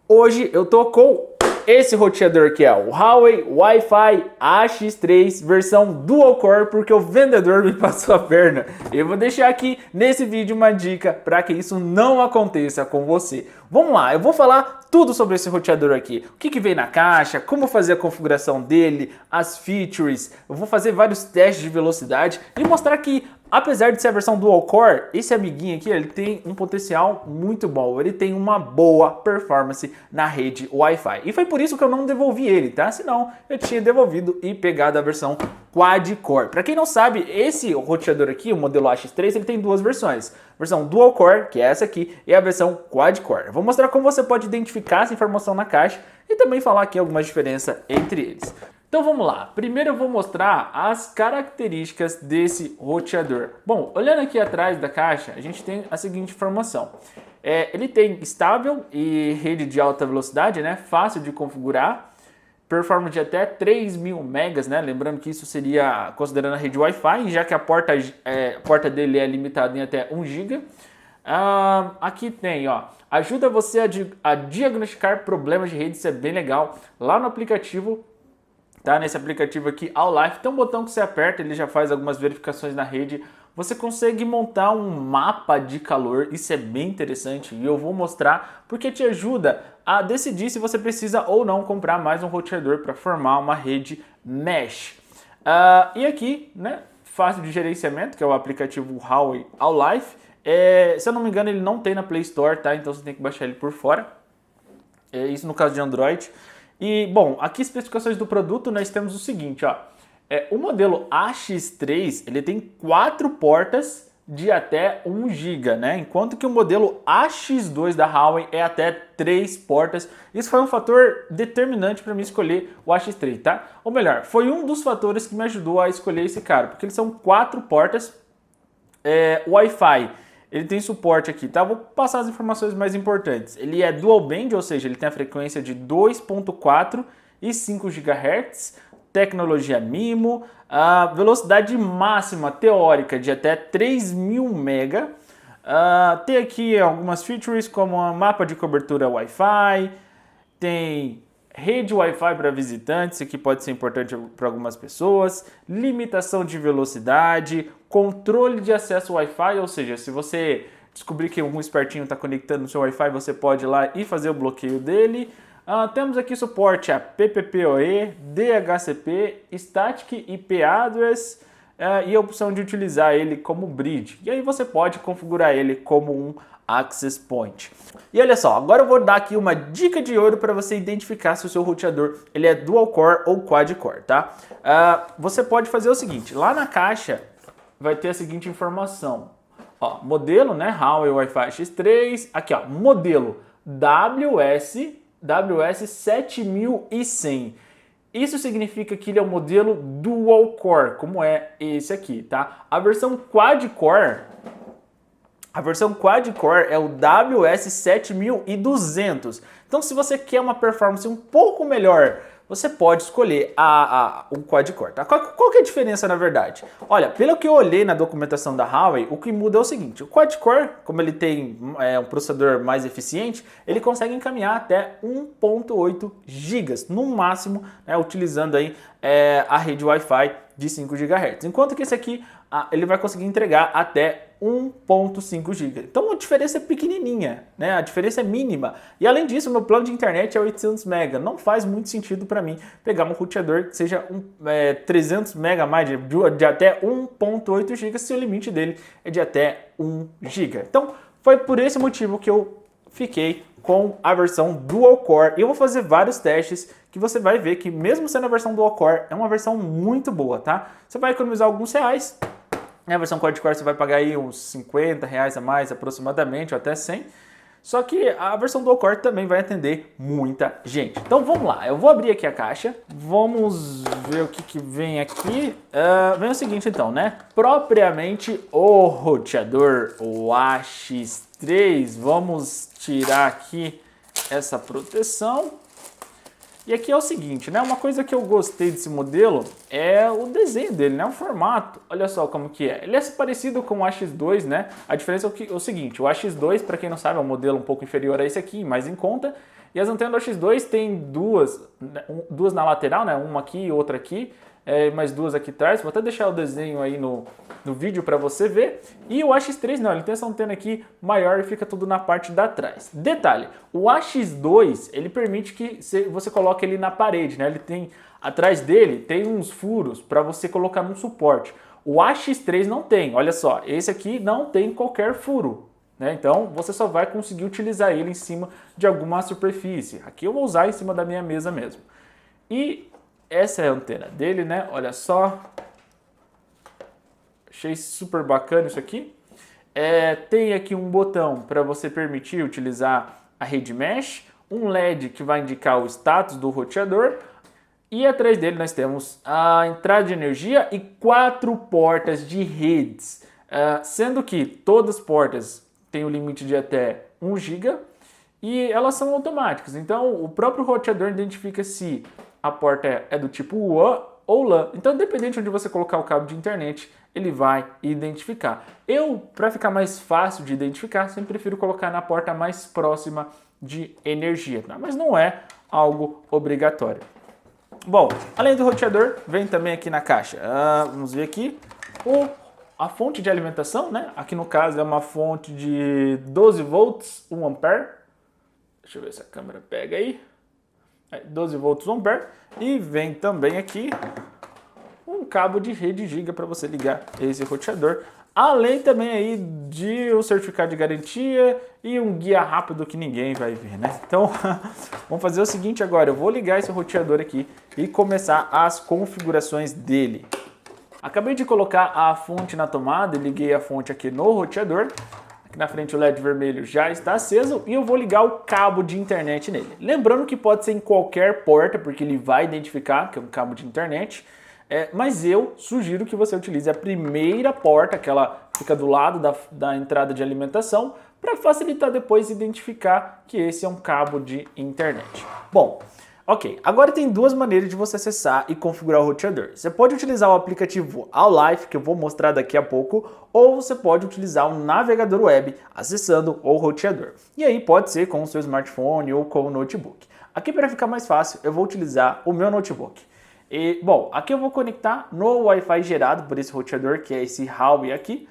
Hoje eu tô com esse roteador que é o Huawei Wi-Fi AX3 versão Dual Core, porque o vendedor me passou a perna. Eu vou deixar aqui nesse vídeo uma dica para que isso não aconteça com você. Vamos lá, eu vou falar tudo sobre esse roteador aqui. O que vem na caixa, como fazer a configuração dele, as features. Eu vou fazer vários testes de velocidade e mostrar que, apesar de ser a versão Dual Core, esse amiguinho aqui ele tem um potencial muito bom. Ele tem uma boa performance na rede Wi-Fi. E foi por isso que eu não devolvi ele, tá? Senão eu tinha devolvido e pegado a versão Quad Core. Para quem não sabe, esse roteador aqui, o modelo AX3, ele tem duas versões. A versão Dual Core, que é essa aqui, e a versão Quad Core. Eu vou mostrar como você pode identificar essa informação na caixa e também falar aqui alguma diferença entre eles. Então vamos lá, primeiro eu vou mostrar as características desse roteador. Bom, olhando aqui atrás da caixa, a gente tem a seguinte informação. Ele tem estável e rede de alta velocidade, né? Fácil de configurar, performance de até 3.000 megas, né? Lembrando que isso seria considerando a rede Wi-Fi, já que a porta dele é limitada em até 1 GB. Aqui tem, ó, ajuda você a diagnosticar problemas de rede, isso é bem legal. Lá no aplicativo, tá? Nesse aplicativo aqui, All Life, tem um botão que você aperta, ele já faz algumas verificações na rede. Você consegue montar um mapa de calor, isso é bem interessante e eu vou mostrar porque te ajuda a decidir se você precisa ou não comprar mais um roteador para formar uma rede mesh. E aqui, né, fácil de gerenciamento, que é o aplicativo Huawei All Life. Se eu não me engano, ele não tem na Play Store, tá? Então você tem que baixar ele por fora. Isso no caso de Android. E, bom, aqui especificações do produto, nós temos o seguinte, ó. O modelo AX3, ele tem 4 portas de até 1 GB, né? Enquanto que o modelo AX2 da Huawei é até 3 portas. Isso foi um fator determinante para mim escolher o AX3, tá? Ou melhor, foi um dos fatores que me ajudou a escolher esse cara, porque eles são 4 portas Wi-Fi. Ele tem suporte aqui, tá? Vou passar as informações mais importantes. Ele é dual band, ou seja, ele tem a frequência de 2.4 e 5 GHz, tecnologia MIMO, a velocidade máxima teórica de até 3.000 MB. Tem aqui algumas features como a mapa de cobertura Wi-Fi, tem rede Wi-Fi para visitantes, que pode ser importante para algumas pessoas, limitação de velocidade, controle de acesso Wi-Fi, ou seja, se você descobrir que algum espertinho está conectando no seu Wi-Fi, você pode ir lá e fazer o bloqueio dele. Temos aqui suporte a PPPoE, DHCP, Static IP Address e a opção de utilizar ele como bridge. E aí você pode configurar ele como um Access Point. E olha só, agora eu vou dar aqui uma dica de ouro para você identificar se o seu roteador ele é Dual Core ou Quad Core, tá? Você pode fazer o seguinte, lá na caixa vai ter a seguinte informação. Ó, modelo, né, Huawei Wi-Fi X3, aqui ó, modelo WS7100. Isso significa que ele é o modelo Dual Core, como é esse aqui, tá? A versão Quad Core é o WS7200. Então, se você quer uma performance um pouco melhor, você pode escolher o Quad Core, tá? Qual que é a diferença, na verdade? Olha, pelo que eu olhei na documentação da Huawei, o que muda é o seguinte. O Quad Core, como ele tem um processador mais eficiente, ele consegue encaminhar até 1.8 GB, no máximo, né, utilizando aí a rede Wi-Fi de 5 GHz. Enquanto que esse aqui, ele vai conseguir entregar até 1.5 GB. Então a diferença é pequenininha, né? A diferença é mínima. E além disso, meu plano de internet é 800 MB. Não faz muito sentido para mim pegar um roteador que seja 300 MB a mais, de até 1.8 GB, se o limite dele é de até 1 GB. Então foi por esse motivo que eu fiquei com a versão Dual Core. E eu vou fazer vários testes que você vai ver que mesmo sendo a versão Dual Core, é uma versão muito boa, tá? Você vai economizar alguns reais. A versão Quad Core você vai pagar aí uns 50 reais a mais aproximadamente, ou até 100. Só que a versão Dual Core também vai atender muita gente. Então vamos lá, eu vou abrir aqui a caixa, vamos ver o que vem aqui. Vem o seguinte então, né? Propriamente o roteador, o AX3. Vamos tirar aqui essa proteção. E aqui é o seguinte, né? Uma coisa que eu gostei desse modelo é o desenho dele, né? O formato. Olha só como que é. Ele é parecido com o AX2, né? A diferença é o seguinte, o AX2, para quem não sabe, é um modelo um pouco inferior a esse aqui, mais em conta. E as antenas do X2 tem duas na lateral, né? Uma aqui e outra aqui, mais duas aqui atrás. Vou até deixar o desenho aí no vídeo para você ver. E o AX3 não, ele tem essa antena aqui maior e fica tudo na parte da trás. Detalhe, o AX2 ele permite que você coloque ele na parede, né? Ele tem atrás dele tem uns furos para você colocar num suporte. O AX3 não tem, olha só, esse aqui não tem qualquer furo, né? Então você só vai conseguir utilizar ele em cima de alguma superfície. Aqui eu vou usar em cima da minha mesa mesmo. E essa é a antena dele, né? Olha só. Achei super bacana isso aqui. Tem aqui um botão para você permitir utilizar a rede mesh, um LED que vai indicar o status do roteador. E atrás dele nós temos a entrada de energia e 4 portas de redes, sendo que todas as portas têm o limite de até 1 GB e elas são automáticas. Então o próprio roteador identifica se a porta é do tipo WAN ou LAN. Então, independente de onde você colocar o cabo de internet, ele vai identificar. Para ficar mais fácil de identificar, sempre prefiro colocar na porta mais próxima de energia, tá? Mas não é algo obrigatório. Bom, além do roteador, vem também aqui na caixa, vamos ver aqui, a fonte de alimentação, né? Aqui no caso é uma fonte de 12 volts, 1 ampere. Deixa eu ver se a câmera pega aí. 12 volts, 1 ampere. E vem também aqui um cabo de rede giga para você ligar esse roteador. Além também aí de um certificado de garantia e um guia rápido que ninguém vai ver, né? Então, vamos fazer o seguinte agora. Eu vou ligar esse roteador aqui e começar as configurações dele. Acabei de colocar a fonte na tomada e liguei a fonte aqui no roteador. Aqui na frente o LED vermelho já está aceso e eu vou ligar o cabo de internet nele. Lembrando que pode ser em qualquer porta, porque ele vai identificar que é um cabo de internet. Mas eu sugiro que você utilize a primeira porta, que ela fica do lado da entrada de alimentação, para facilitar depois identificar que esse é um cabo de internet. Bom, ok, agora tem duas maneiras de você acessar e configurar o roteador. Você pode utilizar o aplicativo All-Life, que eu vou mostrar daqui a pouco, ou você pode utilizar o navegador web acessando o roteador. E aí pode ser com o seu smartphone ou com o notebook. Aqui, para ficar mais fácil, eu vou utilizar o meu notebook. Bom, aqui eu vou conectar no Wi-Fi gerado por esse roteador, que é esse Huawei aqui.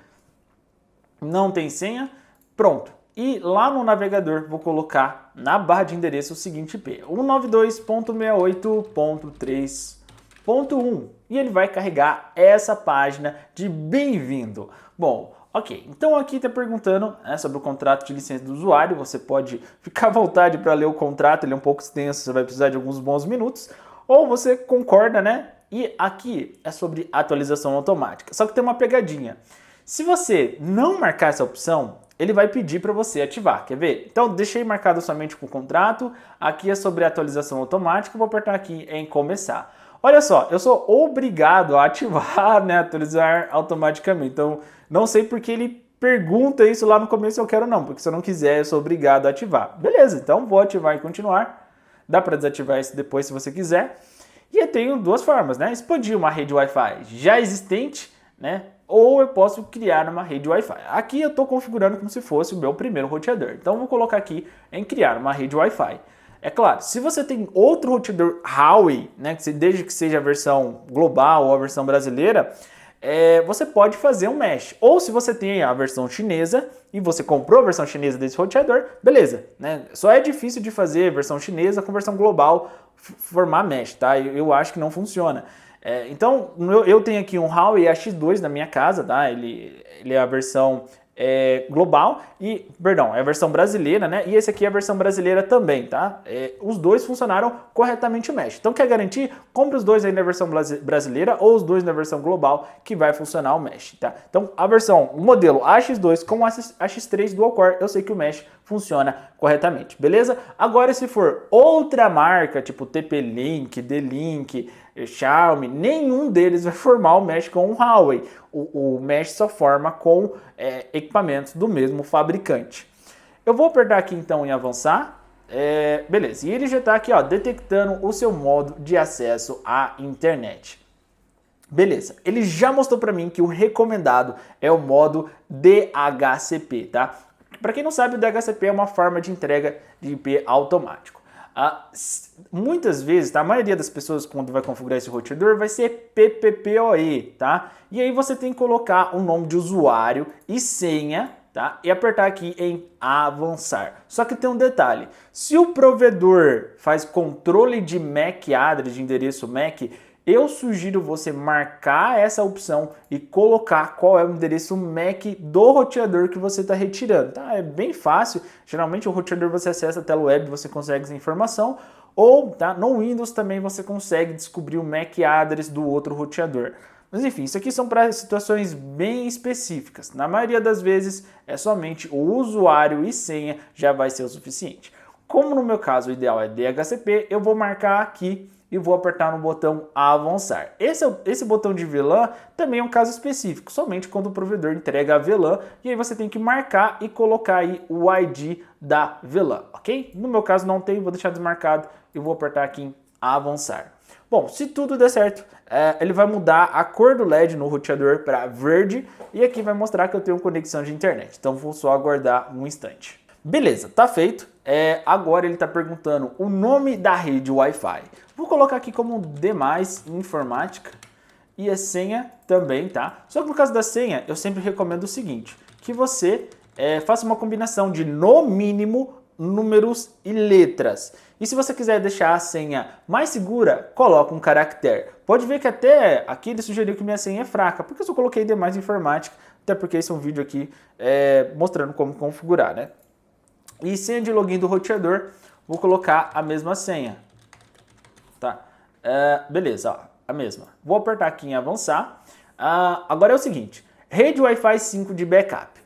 Não tem senha. Pronto. E lá no navegador vou colocar na barra de endereço o seguinte IP, 192.68.3.1, e ele vai carregar essa página de bem-vindo. Bom, ok, então aqui está perguntando sobre o contrato de licença do usuário. Você pode ficar à vontade para ler o contrato, ele é um pouco extenso, você vai precisar de alguns bons minutos. Ou você concorda, né? E aqui é sobre atualização automática. Só que tem uma pegadinha. Se você não marcar essa opção, ele vai pedir para você ativar. Quer ver? Então, deixei marcado somente com o contrato. Aqui é sobre atualização automática. Vou apertar aqui em começar. Olha só, eu sou obrigado a ativar, né? Atualizar automaticamente. Então, não sei porque ele pergunta isso lá no começo, eu quero não. Porque se eu não quiser, eu sou obrigado a ativar. Beleza, então vou ativar e continuar. Dá para desativar isso depois se você quiser. E eu tenho duas formas, né? Expandir uma rede Wi-Fi já existente, né? Ou eu posso criar uma rede Wi-Fi. Aqui eu estou configurando como se fosse o meu primeiro roteador. Então eu vou colocar aqui em criar uma rede Wi-Fi. É claro, se você tem outro roteador Huawei, né? Desde que seja a versão global ou a versão brasileira, você pode fazer um mesh. Ou se você tem a versão chinesa e você comprou a versão chinesa desse roteador, beleza, né? Só é difícil de fazer versão chinesa com versão global formar mesh, tá? Eu acho que não funciona. Então, eu tenho aqui um Huawei AX2 na minha casa, tá? Ele é a versão global e, perdão, é a versão brasileira, né? E esse aqui é a versão brasileira também, tá? Os dois funcionaram corretamente o mesh. Então, quer garantir? Compre os dois aí na versão brasileira ou os dois na versão global que vai funcionar o mesh, tá? Então, o modelo AX2 com AX3 Dual Core, eu sei que o mesh funciona corretamente, beleza? Agora, se for outra marca, tipo TP-Link, D-Link, Xiaomi, nenhum deles vai formar o mesh com o Huawei. O mesh só forma com equipamentos do mesmo fabricante. Eu vou apertar aqui então em avançar. Beleza, e ele já está aqui ó, detectando o seu modo de acesso à internet. Beleza, ele já mostrou para mim que o recomendado é o modo DHCP, tá? Para quem não sabe, o DHCP é uma forma de entrega de IP automático. Muitas vezes, tá? A maioria das pessoas quando vai configurar esse roteador vai ser PPPoE, tá? E aí você tem que colocar o nome de usuário e senha, tá? E apertar aqui em avançar. Só que tem um detalhe, se o provedor faz controle de MAC address, de endereço MAC, eu sugiro você marcar essa opção e colocar qual é o endereço MAC do roteador que você está retirando. Tá? É bem fácil, geralmente o roteador você acessa a tela web, você consegue essa informação, ou tá, no Windows também você consegue descobrir o MAC address do outro roteador. Mas enfim, isso aqui são para situações bem específicas. Na maioria das vezes é somente o usuário e senha já vai ser o suficiente. Como no meu caso o ideal é DHCP, eu vou marcar aqui e vou apertar no botão avançar. Esse botão de VLAN também é um caso específico, somente quando o provedor entrega a VLAN, e aí você tem que marcar e colocar aí o ID da VLAN, ok? No meu caso não tem, vou deixar desmarcado e vou apertar aqui em avançar. Bom, se tudo der certo, ele vai mudar a cor do LED no roteador para verde e aqui vai mostrar que eu tenho conexão de internet, então vou só aguardar um instante. Beleza, tá feito. Agora ele está perguntando o nome da rede Wi-Fi. Vou colocar aqui como demais informática e a senha também, tá? Só que no caso da senha, eu sempre recomendo o seguinte, que você faça uma combinação de, no mínimo, números e letras. E se você quiser deixar a senha mais segura, coloca um caractere. Pode ver que até aqui ele sugeriu que minha senha é fraca, porque eu só coloquei demais informática, até porque esse é um vídeo aqui mostrando como configurar, né? E senha de login do roteador, vou colocar a mesma senha, tá? Beleza, ó, a mesma. Vou apertar aqui em avançar. Agora é o seguinte, rede Wi-Fi 5 de backup.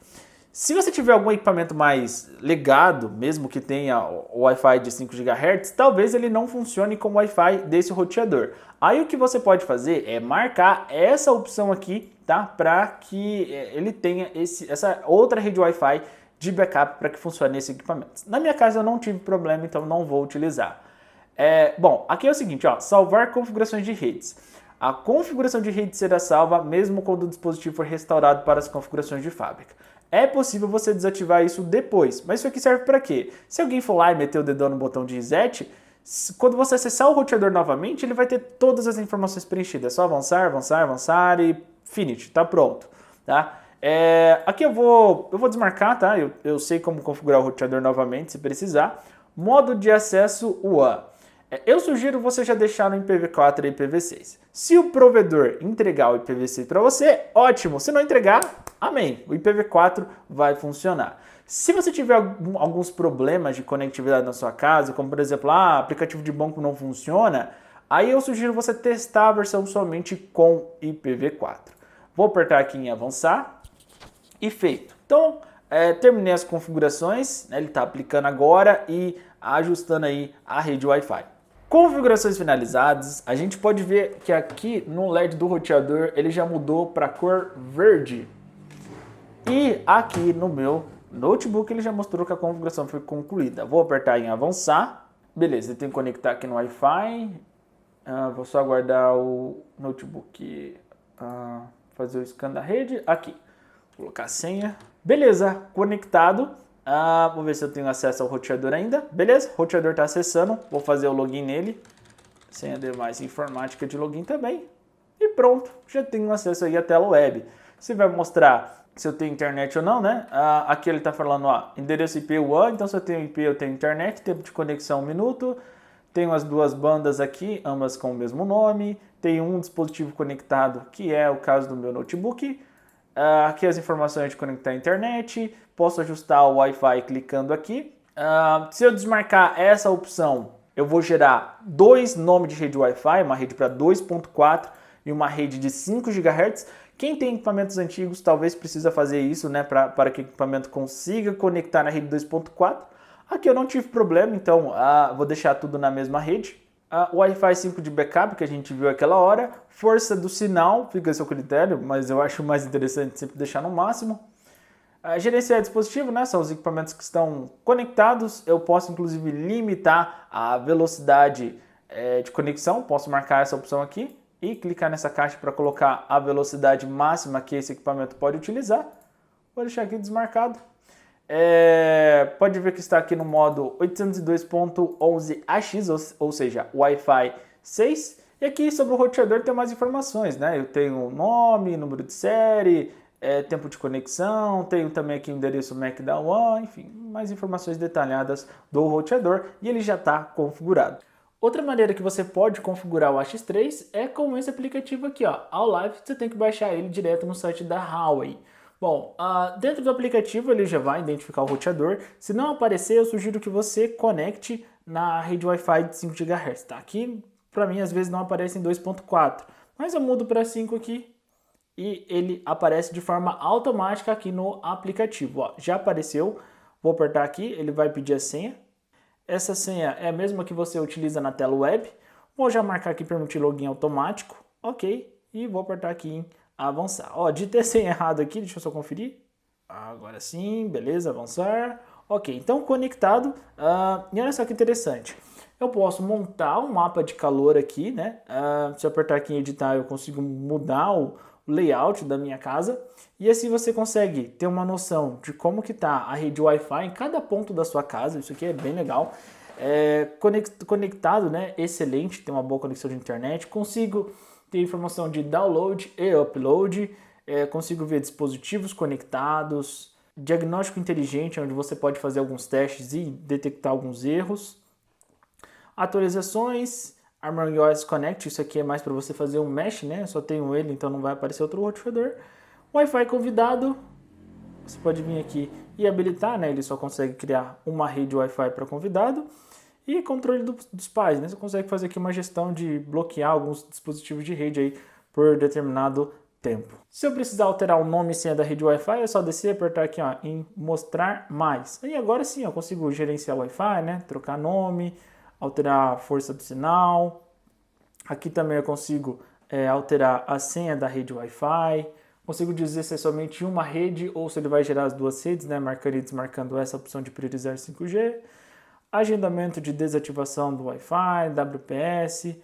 Se você tiver algum equipamento mais legado, mesmo que tenha o Wi-Fi de 5 GHz, talvez ele não funcione como Wi-Fi desse roteador. Aí o que você pode fazer é marcar essa opção aqui, tá? Para que ele tenha essa outra rede Wi-Fi de backup para que funcione esse equipamento. Na minha casa eu não tive problema, então não vou utilizar. Bom, aqui é o seguinte, ó, salvar configurações de redes. A configuração de rede será salva mesmo quando o dispositivo for restaurado para as configurações de fábrica. É possível você desativar isso depois, mas isso aqui serve para quê? Se alguém for lá e meter o dedão no botão de reset, quando você acessar o roteador novamente, ele vai ter todas as informações preenchidas. É só avançar, avançar, avançar e finish, tá pronto, tá? Aqui eu vou desmarcar, tá? Eu sei como configurar o roteador novamente, se precisar. Modo de acesso WAN. Eu sugiro você já deixar no IPv4 e IPv6. Se o provedor entregar o IPv6 para você, ótimo. Se não entregar, amém. O IPv4 vai funcionar. Se você tiver alguns problemas de conectividade na sua casa, como por exemplo, aplicativo de banco não funciona, aí eu sugiro você testar a versão somente com IPv4. Vou apertar aqui em avançar. E feito. Então, terminei as configurações, né, ele está aplicando agora e ajustando aí a rede Wi-Fi. Configurações finalizadas, a gente pode ver que aqui no LED do roteador ele já mudou para a cor verde. E aqui no meu notebook ele já mostrou que a configuração foi concluída. Vou apertar em avançar. Beleza, eu tenho que conectar aqui no Wi-Fi. Vou só aguardar o notebook fazer o scan da rede. Aqui. Colocar a senha. Beleza, conectado. Vou ver se eu tenho acesso ao roteador ainda. Beleza, o roteador está acessando. Vou fazer o login nele. Senha demais informática de login também. E pronto, já tenho acesso aí à tela web. Você vai mostrar se eu tenho internet ou não, né? Aqui ele está falando, endereço IP WAN. Então se eu tenho IP, eu tenho internet. Tempo de conexão 1 minuto. Tenho as duas bandas aqui, ambas com o mesmo nome. Tenho um dispositivo conectado, que é o caso do meu notebook. Aqui as informações de conectar à internet, posso ajustar o Wi-Fi clicando aqui. Se eu desmarcar essa opção, eu vou gerar 2 nomes de rede Wi-Fi, uma rede para 2.4 e uma rede de 5 GHz. Quem tem equipamentos antigos talvez precisa fazer isso, né, para que o equipamento consiga conectar na rede 2.4. Aqui eu não tive problema, então vou deixar tudo na mesma rede. O Wi-Fi 5 de backup que a gente viu aquela hora, força do sinal, fica a seu critério, mas eu acho mais interessante sempre deixar no máximo. Gerenciar dispositivo, né, são os equipamentos que estão conectados, eu posso inclusive limitar a velocidade de conexão, posso marcar essa opção aqui e clicar nessa caixa para colocar a velocidade máxima que esse equipamento pode utilizar. Vou deixar aqui desmarcado. Pode ver que está aqui no modo 802.11ax, ou seja, Wi-Fi 6. E aqui sobre o roteador tem mais informações, né? Eu tenho nome, número de série, tempo de conexão, tenho também aqui o endereço MAC da WAN, enfim, mais informações detalhadas do roteador e ele já está configurado. Outra maneira que você pode configurar o AX3 é com esse aplicativo aqui, ó, All-Live. Você tem que baixar ele direto no site da Huawei. Bom, dentro do aplicativo ele já vai identificar o roteador. Se não aparecer, eu sugiro que você conecte na rede Wi-Fi de 5 GHz. Tá? Aqui, para mim, às vezes não aparece em 2.4, mas eu mudo para 5 aqui e ele aparece de forma automática aqui no aplicativo. Ó, já apareceu, vou apertar aqui, ele vai pedir a senha. Essa senha é a mesma que você utiliza na tela web. Vou já marcar aqui permitir login automático, ok, e vou apertar aqui em avançar. Ó, digitei a senha errado aqui, deixa eu só conferir. Agora sim, beleza, avançar. Ok, então conectado. E olha só que interessante. Eu posso montar um mapa de calor aqui, né? Se eu apertar aqui em editar, eu consigo mudar o layout da minha casa. E assim você consegue ter uma noção de como que tá a rede Wi-Fi em cada ponto da sua casa. Isso aqui é bem legal. Conectado, né? Excelente, tem uma boa conexão de internet. Consigo ter informação de download e upload, consigo ver dispositivos conectados, diagnóstico inteligente, onde você pode fazer alguns testes e detectar alguns erros, atualizações, HarmonyOS Connect, isso aqui é mais para você fazer um mesh, né? Eu só tenho ele, então não vai aparecer outro roteador. Wi-Fi convidado, você pode vir aqui e habilitar, né? Ele só consegue criar uma rede Wi-Fi para convidado. E controle dos pais, né? Você consegue fazer aqui uma gestão de bloquear alguns dispositivos de rede aí por determinado tempo. Se eu precisar alterar o nome e senha da rede Wi-Fi, é só descer e apertar aqui, ó, em mostrar mais. Aí agora sim, eu consigo gerenciar o Wi-Fi, né? Trocar nome, alterar a força do sinal. Aqui também eu consigo alterar a senha da rede Wi-Fi. Consigo dizer se é somente uma rede ou se ele vai gerar as duas redes, né? Marcando e desmarcando essa opção de priorizar 5G. Agendamento de desativação do Wi-Fi, WPS,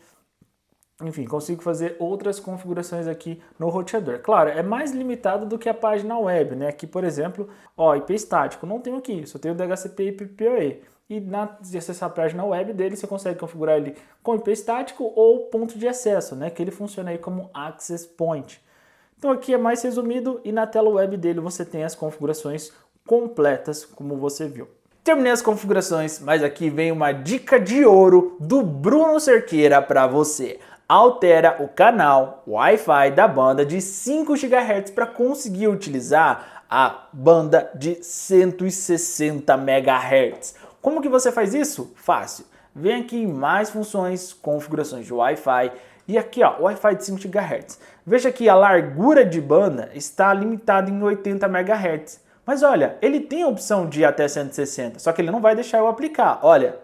enfim, consigo fazer outras configurações aqui no roteador. Claro, é mais limitado do que a página web, né? Aqui, por exemplo, ó, IP estático, não tenho aqui, só tenho DHCP e IPPoE. E se acessar a página web dele, você consegue configurar ele com IP estático ou ponto de acesso, né? Que ele funciona aí como Access Point. Então aqui é mais resumido e na tela web dele você tem as configurações completas, como você viu. Terminei as configurações, mas aqui vem uma dica de ouro do Bruno Cerqueira para você. Altera o canal Wi-Fi da banda de 5 GHz para conseguir utilizar a banda de 160 MHz. Como que você faz isso? Fácil. Vem aqui em mais funções, configurações de Wi-Fi e aqui ó, Wi-Fi de 5 GHz. Veja que a largura de banda está limitada em 80 MHz. Mas olha, ele tem a opção de ir até 160, só que ele não vai deixar eu aplicar. Olha,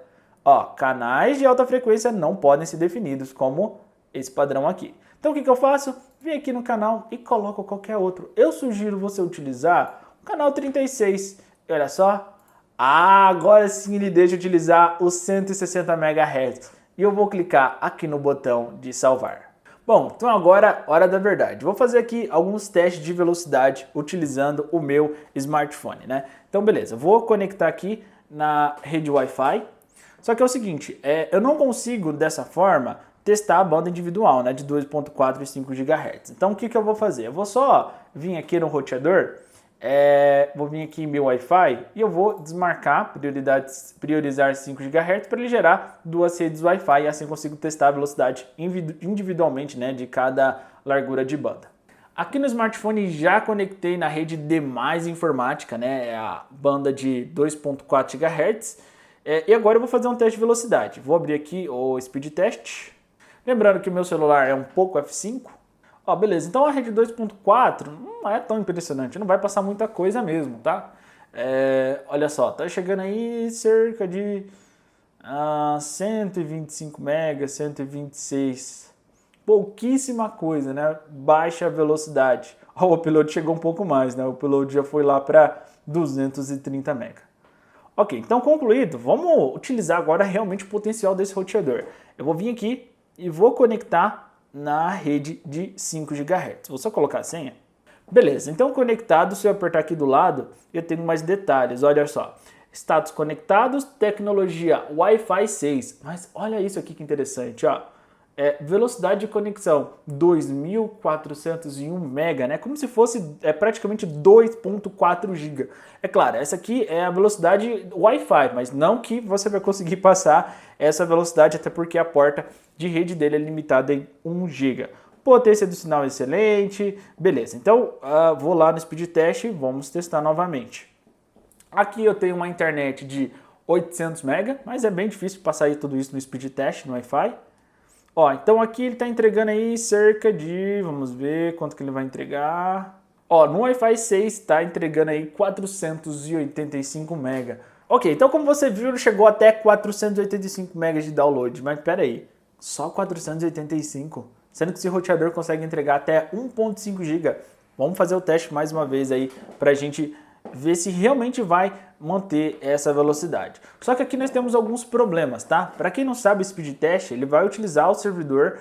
ó, canais de alta frequência não podem ser definidos como esse padrão aqui. Então o que eu faço? Vem aqui no canal e coloco qualquer outro. Eu sugiro você utilizar o canal 36. E olha só, agora sim ele deixa utilizar os 160 MHz. E eu vou clicar aqui no botão de salvar. Bom, então agora, hora da verdade. Vou fazer aqui alguns testes de velocidade utilizando o meu smartphone, né? Então, beleza, vou conectar aqui na rede Wi-Fi. Só que é o seguinte, eu não consigo, dessa forma, testar a banda individual, né? De 2.4 e 5 GHz. Então, o que eu vou fazer? Eu vou só vir aqui no roteador, vou vir aqui em meu Wi-Fi e eu vou desmarcar priorizar 5 GHz para ele gerar duas redes Wi-Fi e assim consigo testar a velocidade individualmente, né, de cada largura de banda. Aqui no smartphone já conectei na rede Demais Informática, né, a banda de 2.4 GHz e agora eu vou fazer um teste de velocidade. Vou abrir aqui o Speed Test, lembrando que o meu celular é um Poco F5. Ó, beleza, então a rede 2.4 não é tão impressionante, não vai passar muita coisa mesmo, tá? Olha só, tá chegando aí cerca de 125 MB, 126, pouquíssima coisa, né? Baixa velocidade. Ó, o upload chegou um pouco mais, né? O upload já foi lá para 230 MB. Ok, então concluído, vamos utilizar agora realmente o potencial desse roteador. Eu vou vir aqui e vou conectar na rede de 5 GHz. Vou só colocar a senha. Beleza, então conectado, se eu apertar aqui do lado, eu tenho mais detalhes, olha só. Status conectados, tecnologia Wi-Fi 6. Mas olha isso aqui que interessante, ó. Velocidade de conexão 2.401 mega, né? Como se fosse praticamente 2.4 GB. É claro, essa aqui é a velocidade Wi-Fi, mas não que você vai conseguir passar essa velocidade, até porque a porta de rede dele é limitada em 1 GB. Potência do sinal excelente, beleza. Então, vou lá no speed test e vamos testar novamente. Aqui eu tenho uma internet de 800 MB, mas é bem difícil passar tudo isso no speed test, no Wi-Fi. Ó, então aqui ele está entregando aí cerca de, vamos ver quanto que ele vai entregar. Ó, no Wi-Fi 6 está entregando aí 485 MB. Ok, então como você viu, ele chegou até 485 MB de download, mas pera aí, só 485? Sendo que esse roteador consegue entregar até 1.5 GB. Vamos fazer o teste mais uma vez aí para a gente ver se realmente vai manter essa velocidade. Só que aqui nós temos alguns problemas, tá? Para quem não sabe, o speed test ele vai utilizar o servidor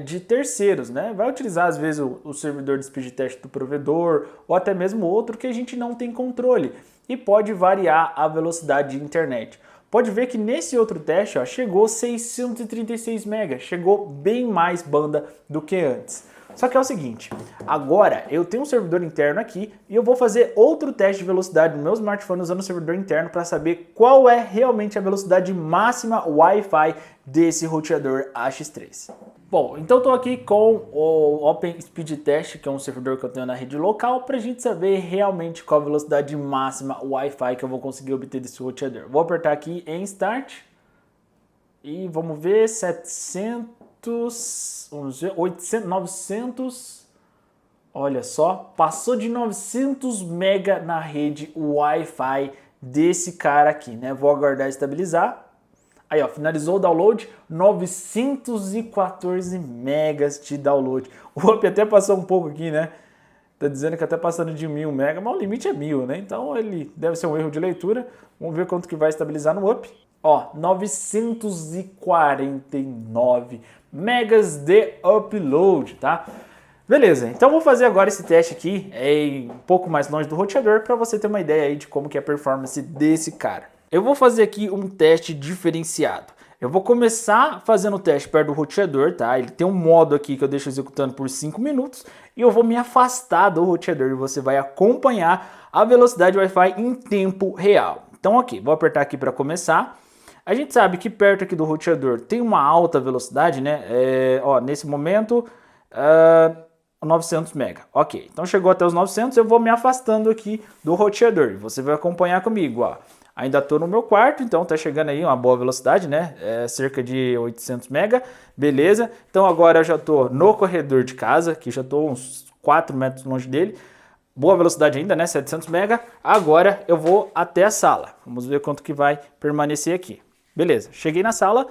de terceiros, né? Vai utilizar às vezes o servidor de speed test do provedor ou até mesmo outro que a gente não tem controle e pode variar a velocidade de internet. Pode ver que nesse outro teste, ó, chegou 636 MB, chegou bem mais banda do que antes. Só que é o seguinte, agora eu tenho um servidor interno aqui e eu vou fazer outro teste de velocidade no meu smartphone usando o servidor interno para saber qual é realmente a velocidade máxima Wi-Fi desse roteador AX3. Bom, então estou aqui com o Open Speed Test, que é um servidor que eu tenho na rede local, para a gente saber realmente qual a velocidade máxima Wi-Fi que eu vou conseguir obter desse roteador. Vou apertar aqui em Start e vamos ver 700... Vamos ver, 800, 900, olha só, passou de 900 mega na rede Wi-Fi desse cara aqui, né? Vou aguardar estabilizar. Aí, ó, finalizou o download, 914 megas de download. O Up até passou um pouco aqui, né? Tá dizendo que até passando de 1000 mega, mas o limite é 1000, né? Então ele deve ser um erro de leitura. Vamos ver quanto que vai estabilizar no Up. Ó, 949 megas de upload, tá? Beleza, então vou fazer agora esse teste aqui, um pouco mais longe do roteador, para você ter uma ideia aí de como que é a performance desse cara. Eu vou fazer aqui um teste diferenciado. Eu vou começar fazendo o teste perto do roteador, tá? Ele tem um modo aqui que eu deixo executando por 5 minutos e eu vou me afastar do roteador e você vai acompanhar a velocidade Wi-Fi em tempo real. Então, ok, vou apertar aqui para começar. A gente sabe que perto aqui do roteador tem uma alta velocidade, né? Ó, nesse momento, 900 mega. Ok, então chegou até os 900, eu vou me afastando aqui do roteador. Você vai acompanhar comigo, ó. Ainda estou no meu quarto, então tá chegando aí uma boa velocidade, né? Cerca de 800 mega, beleza. Então agora eu já estou no corredor de casa, que já estou uns 4 metros longe dele. Boa velocidade ainda, né? 700 mega. Agora eu vou até a sala. Vamos ver quanto que vai permanecer aqui. Beleza, cheguei na sala,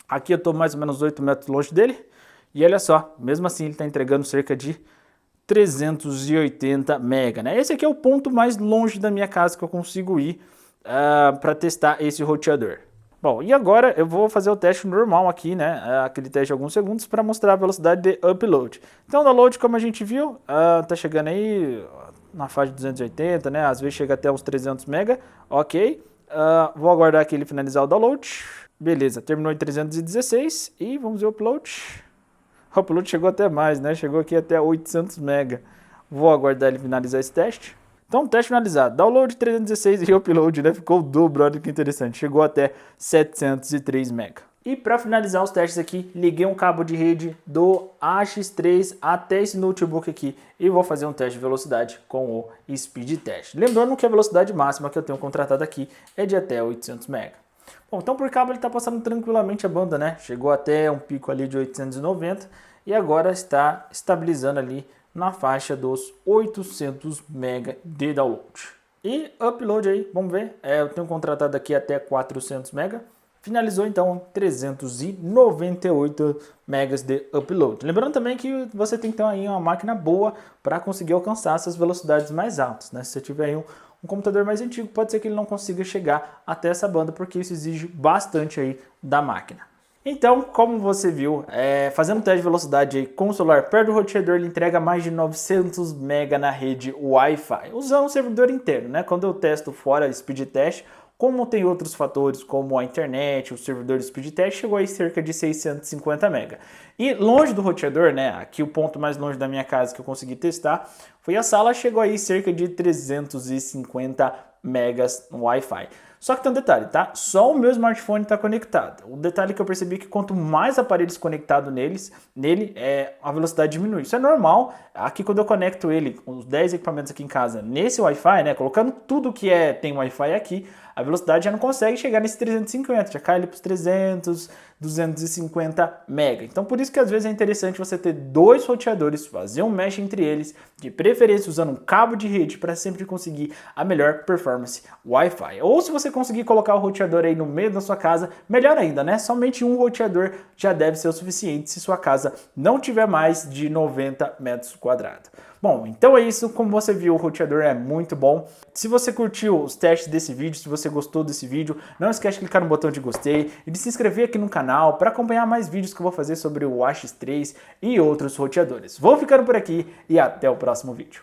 aqui eu estou mais ou menos 8 metros longe dele, e olha só, mesmo assim ele está entregando cerca de 380 mega, né? Esse aqui é o ponto mais longe da minha casa que eu consigo ir para testar esse roteador. Bom, e agora eu vou fazer o teste normal aqui, né? Aquele teste de alguns segundos para mostrar a velocidade de upload. Então o download, como a gente viu, tá chegando aí na faixa de 280, né? Às vezes chega até uns 300 mega, ok. Vou aguardar aqui ele finalizar o download. Beleza, terminou em 316 e vamos ver o upload. O upload chegou até mais, né? Chegou aqui até 800 mega. Vou aguardar ele finalizar esse teste. Então, teste finalizado. Download 316 e upload, né? Ficou o dobro, olha que interessante. Chegou até 703 mega. E para finalizar os testes aqui, liguei um cabo de rede do AX3 até esse notebook aqui e vou fazer um teste de velocidade com o Speed Test. Lembrando que a velocidade máxima que eu tenho contratado aqui é de até 800 MB. Bom, então por cabo ele está passando tranquilamente a banda, né? Chegou até um pico ali de 890 e agora está estabilizando ali na faixa dos 800 MB de download. E upload aí, vamos ver, eu tenho contratado aqui até 400 MB. Finalizou então 398 megas de upload. Lembrando também que você tem que ter aí uma máquina boa para conseguir alcançar essas velocidades mais altas, né? Se você tiver aí um computador mais antigo, pode ser que ele não consiga chegar até essa banda, porque isso exige bastante aí da máquina. Então, como você viu, fazendo um teste de velocidade aí com o celular perto do roteador, ele entrega mais de 900 MB na rede Wi-Fi, usando o servidor inteiro, né? Quando eu testo fora speed test, como tem outros fatores como a internet, o servidor de speed test, chegou aí cerca de 650 MB. E longe do roteador, né? Aqui o ponto mais longe da minha casa que eu consegui testar foi a sala, chegou aí cerca de 350 megas no Wi-Fi. Só que tem um detalhe, tá? Só o meu smartphone está conectado. O detalhe que eu percebi é que quanto mais aparelhos conectados nele, a velocidade diminui. Isso é normal. Aqui quando eu conecto ele, os 10 equipamentos aqui em casa, nesse Wi-Fi, né? Colocando tudo que tem Wi-Fi aqui, a velocidade já não consegue chegar nesse 350, já cai ali para os 300, 250 mega. Então por isso que às vezes é interessante você ter dois roteadores, fazer um mesh entre eles, de preferência usando um cabo de rede para sempre conseguir a melhor performance Wi-Fi. Ou se você conseguir colocar o roteador aí no meio da sua casa, melhor ainda, né? Somente um roteador já deve ser o suficiente se sua casa não tiver mais de 90 metros quadrados. Bom, então é isso. Como você viu, o roteador é muito bom. Se você curtiu os testes desse vídeo, se você gostou desse vídeo, não esquece de clicar no botão de gostei e de se inscrever aqui no canal para acompanhar mais vídeos que eu vou fazer sobre o AX3 e outros roteadores. Vou ficando por aqui e até o próximo vídeo.